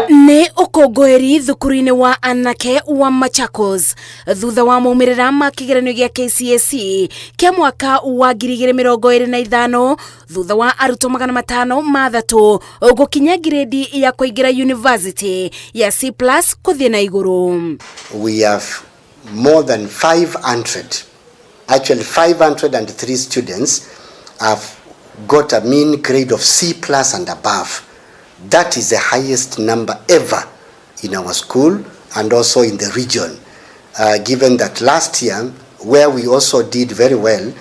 Ni ũkũngũĩri thukuru-inĩ wa anake wa Machakos thutha wa maumĩrĩra ma kĩgeranio gĩa KCSE kĩa mwaka wa 2025 thutha wa arutwo 503 gũkinya grade ya kũingĩra university ya C+ kũthiĩ na igũrũ. We have more than 500, actually 503 students have got a mean grade of C+ and above. That is the highest number ever in our school and also in the region. Given that last year, where we also did very well,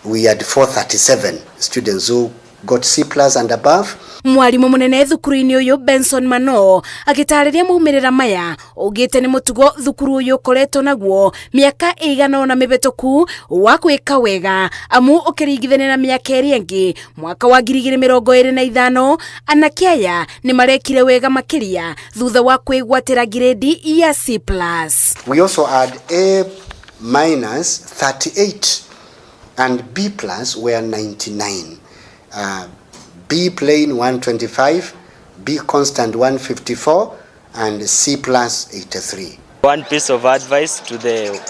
we had 437 students who got C+ and above. Mwarimu munene thukuru-inĩ ũyũ Benson Mano agĩtarĩria maumĩrĩra maya ugĩte nĩ mũtugo thukuru ũyũ ũkoretwo naguo mĩaka ĩigana ũna mĩbĩtũku wa gwĩka wega amu ũkĩringithania na mĩaka ĩrĩa ĩngĩ. Mwaka wa 2025 anake aya nĩ marekire wega makĩria thutha wa kwĩgwatĩra grade ya C+. We also had A- 38 and B+ were 99. B plain 125, B constant 154, and C+ 83. One piece of advice to the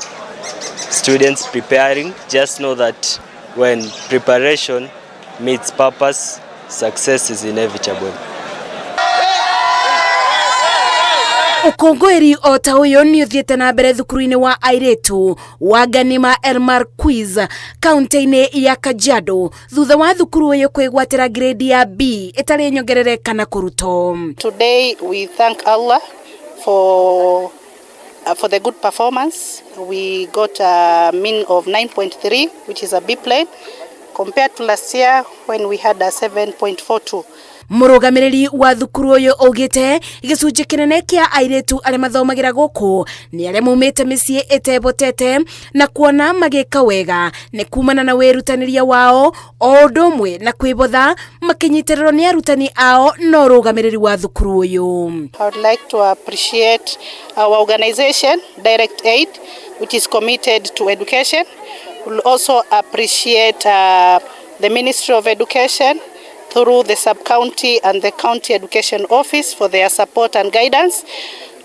students preparing, just know that when preparation meets purpose, success is inevitable. Ũkũngũĩri o ta ũyũ nĩ ũthiĩte na mbere thukuru-inĩ wa airĩtu wa Ganima Elmar Quiz kaunti-inĩ ya Kajiado thutha wa thukuru ũyũ kwĩgwatĩra grade ya B ĩtarĩ nyongerereka na kũrutwo. Today we thank Allah for the good performance. We got a mean of 9.3, which is a B plane, compared to last year when we had a 7.42. Mũrũgamĩrĩri wa thukuru ũyũ augĩte gĩcunjĩ kĩnene kĩa airĩtu arĩa mathomagĩra gũkũ nĩ arĩa maumĩte mĩciĩ ĩtebotete na kuona magĩka wega nĩ kumana na wĩrutanĩria wao o ũndũ ũmwe na kwĩbotha makĩnyitĩrĩrwo nĩ arutani ao na ũrũgamĩrĩri wa thukuru ũyũ. I would like to appreciate our organization, Direct Aid, which is committed to education. We'll also appreciate the Ministry of Education through the sub-county and the county education office for their support and guidance.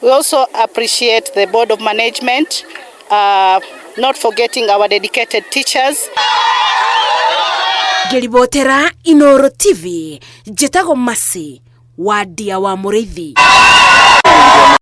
We also appreciate the board of management, not forgetting our dedicated teachers. Ngeribotera Inooro TV, njĩtagwo Masi wa Ndia wa Mũrĩithi.